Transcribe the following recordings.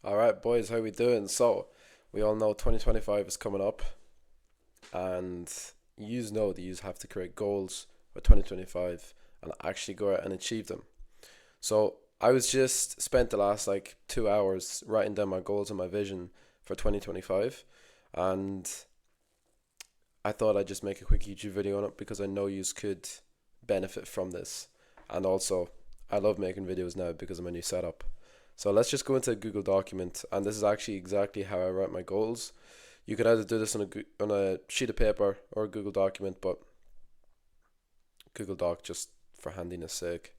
All right, boys, how we doing? So, we all know 2025 is coming up, and you know that you have to create goals for 2025 and actually go out and achieve them. So, I was just spent the last like 2 hours writing down my goals and my vision for 2025, and I thought I'd just make a quick YouTube video on it because I know you could benefit from this. And also, I love making videos now because of my new setup. So let's just go into a Google document, and this is actually exactly how I write my goals. You could either do this on a sheet of paper or a Google document, but Google Doc just for handiness sake.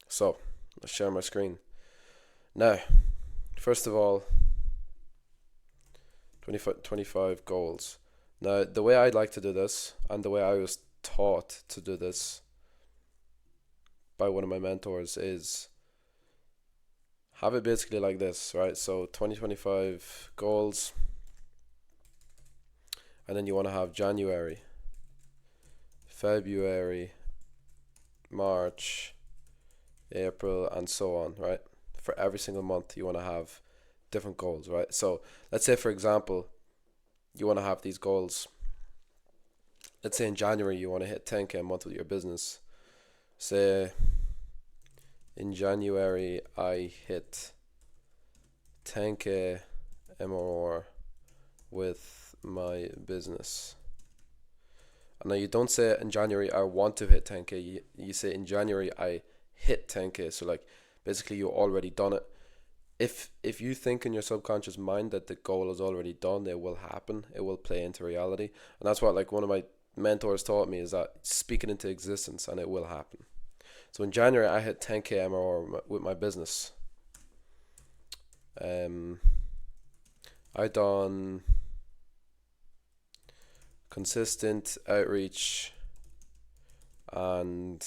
So let's share my screen. Now, first of all, 25 goals. Now, the way I'd like to do this, and the way I was taught to do this by one of my mentors, is have it basically like this, right? So 2025 goals, and then you want to have January, February, March, April, and so on, right? For every single month, you want to have different goals, right? So let's say, for example, you want to have these goals. Let's say in January, you want to hit 10K a month with your business. Say in January, I hit 10K MRR with my business. And now you don't say in January I want to hit 10K. You say in January I hit 10K. So like basically you already done it. If you think in your subconscious mind that the goal is already done, it will happen. It will play into reality. And that's what like one of my mentors taught me, is that speak it into existence and it will happen. So in January I hit 10K MRR with my business. Um I done consistent outreach and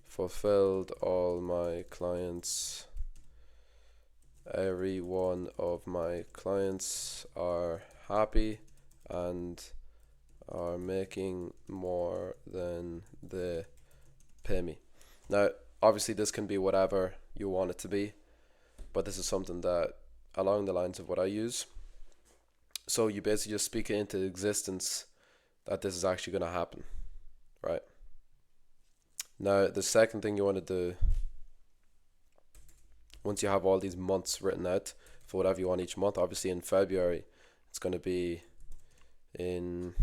fulfilled all my clients. Every one of my clients are happy and are making more than they pay me. Now, obviously, this can be whatever you want it to be, but this is something that along the lines of what I use. So you basically just speak it into existence that this is actually going to happen, right? Now, the second thing you want to do, once you have all these months written out for whatever you want each month, obviously in February, it's going to be in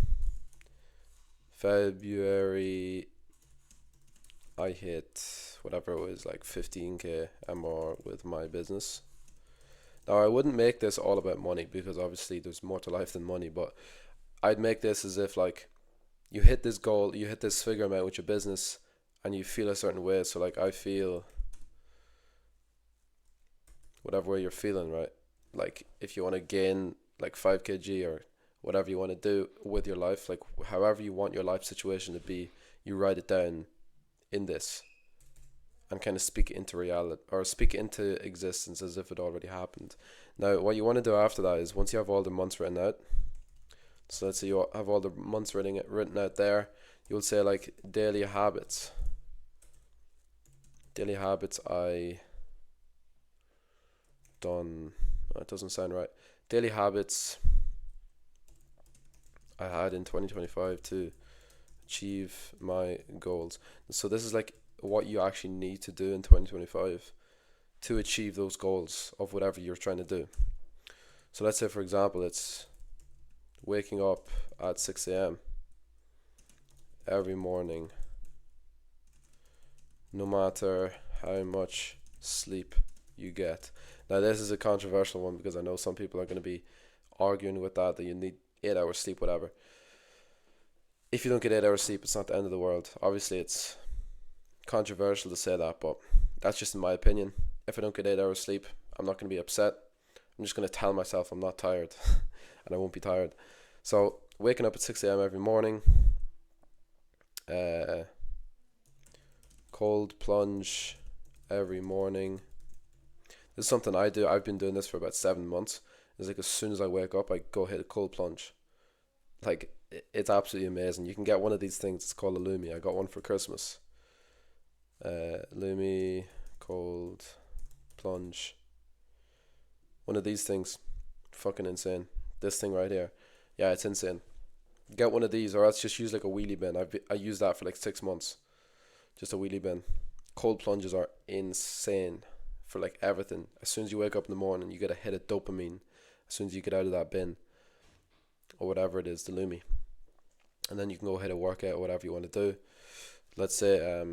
February, I hit whatever it was, like 15K MR with my business. Now, I wouldn't make this all about money because obviously there's more to life than money, but I'd make this as if like you hit this goal, you hit this figure amount with your business, and you feel a certain way. So like I feel whatever way you're feeling, right? Like if you want to gain like 5 kg or whatever you want to do with your life, like however you want your life situation to be, you write it down in this and kind of speak it into reality or speak it into existence as if it already happened. Now, what you want to do after that is once you have all the months written out, so let's say you have all the months written out there, you'll say like daily habits. Daily habits I done. That doesn't sound right. Daily habits I had in 2025 to achieve my goals. So this is like what you actually need to do in 2025 to achieve those goals of whatever you're trying to do. So let's say for example it's waking up at 6 a.m. every morning, no matter how much sleep you get. Now this is a controversial one because I know some people are going to be arguing with that you need 8 hours sleep, whatever. If you don't get 8 hours sleep, it's not the end of the world. Obviously, it's controversial to say that, but that's just in my opinion. If I don't get 8 hours sleep, I'm not going to be upset. I'm just going to tell myself I'm not tired, and I won't be tired. So waking up at 6 a.m. every morning, uh, cold plunge every morning. This is something I do. I've been doing this for about 7 months. It's like as soon as I wake up, I go hit a cold plunge. Like it's absolutely amazing. You can get one of these things. It's called a Lumi. I got one for Christmas. Lumi cold plunge. One of these things, fucking insane. This thing right here, yeah, it's insane. Get one of these, or else just use like a wheelie bin. I used that for like 6 months, just a wheelie bin. Cold plunges are insane for like everything. As soon as you wake up in the morning, you get a hit of dopamine. As soon as you get out of that bin, or whatever it is, the Lumi, and then you can go ahead and work out whatever you want to do. Let's say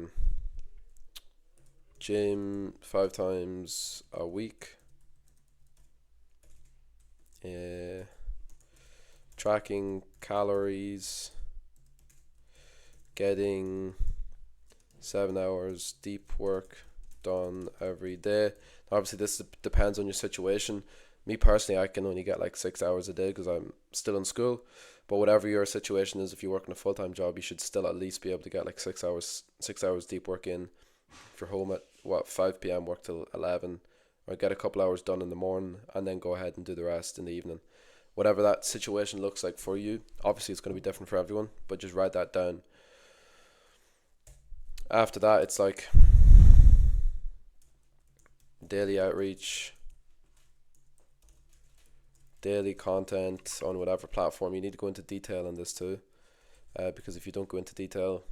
gym 5 times a week. Tracking calories, getting 7 hours deep work done every day. Obviously, this depends on your situation. Me personally, I can only get like 6 hours a day because I'm still in school. But whatever your situation is, if you work in a full-time job, you should still at least be able to get like 6 hours deep work in. If you're home at 5 p.m. work till 11, or get a couple hours done in the morning and then go ahead and do the rest in the evening. Whatever that situation looks like for you, obviously it's going to be different for everyone, but just write that down. After that, it's like daily outreach, daily content on whatever platform. You need to go into detail on this too, because if you don't go into detail,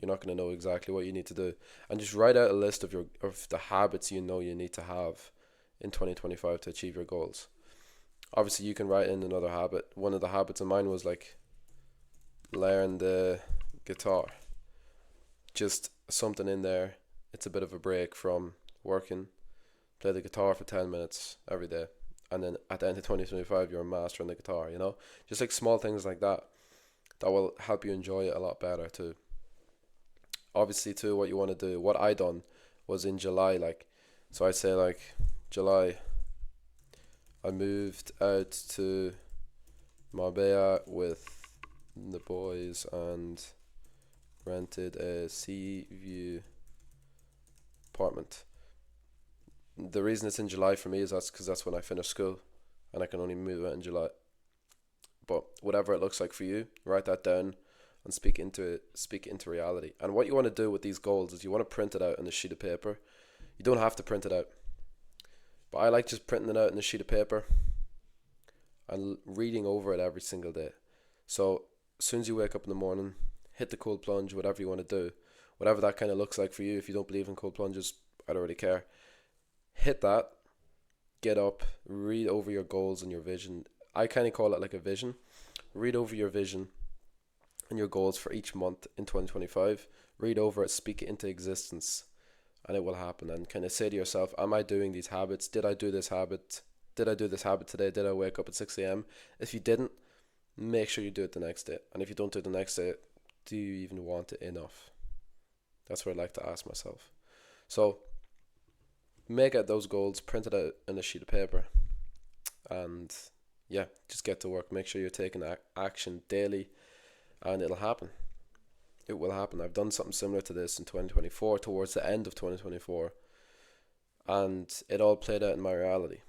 you're not going to know exactly what you need to do. And just write out a list of the habits you know you need to have in 2025 to achieve your goals. Obviously, you can write in another habit. One of the habits of mine was like learn the guitar. Just something in there. It's a bit of a break from working. Play the guitar for 10 minutes every day. And then at the end of 2025, you're a master on the guitar, you know? Just like small things like that will help you enjoy it a lot better too. Obviously too, what you want to do, what I done was in July, like, so I'd say like July, I moved out to Marbella with the boys and rented a sea view apartment. The reason it's in July for me is because that's when I finish school and I can only move out in July. But whatever it looks like for you, write that down and speak into reality. And what you want to do with these goals is you want to print it out on a sheet of paper. You don't have to print it out, but I like just printing it out on a sheet of paper and reading over it every single day. So as soon as you wake up in the morning, hit the cold plunge, whatever you want to do, whatever that kind of looks like for you. If you don't believe in cold plunges, I don't really care. Hit that, get up, read over your goals and your vision. I kind of call it like a vision. Read over your vision and your goals for each month in 2025. Read over it, speak it into existence, and it will happen. And kind of say to yourself, am I doing these habits? Did I do this habit? Did I do this habit today? Did I wake up at 6 a.m.? If you didn't, make sure you do it the next day. And if you don't do it the next day, do you even want it enough? That's what I like to ask myself. So make out those goals, print it out on a sheet of paper, and yeah, just get to work. Make sure you're taking action daily, and it'll happen. It will happen. I've done something similar to this in 2024, towards the end of 2024, and it all played out in my reality.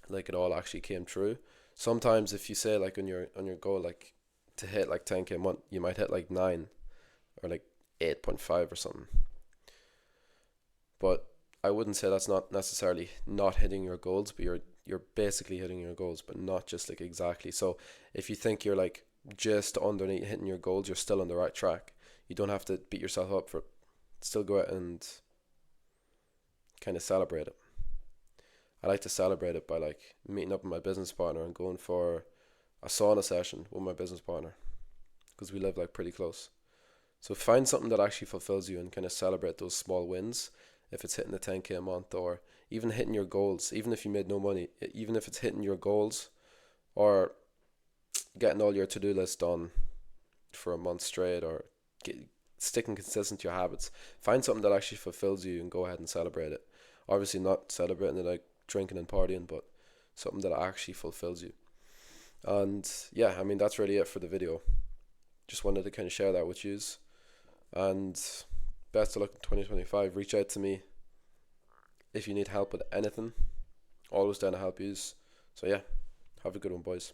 Like, it all actually came true. Sometimes if you say like on your goal, like to hit like 10k a month, you might hit like 9 or like 8.5 or something. But I wouldn't say that's not necessarily not hitting your goals, but you're basically hitting your goals, but not just like exactly. So if you think you're like just underneath hitting your goals, you're still on the right track. You don't have to beat yourself up for it. Still go out and kind of celebrate it. I like to celebrate it by like meeting up with my business partner and going for a sauna session with my business partner, because we live like pretty close. So find something that actually fulfills you and kind of celebrate those small wins. If it's hitting the 10k a month, or even hitting your goals, even if you made no money, even if it's hitting your goals or getting all your to-do list done for a month straight, or sticking consistent to your habits. Find something that actually fulfills you and go ahead and celebrate it. Obviously not celebrating it like drinking and partying, but something that actually fulfills you. And yeah, I mean, that's really it for the video. Just wanted to kind of share that with you. And best of luck in 2025. Reach out to me if you need help with anything. Always down to help you. So yeah, have a good one, boys.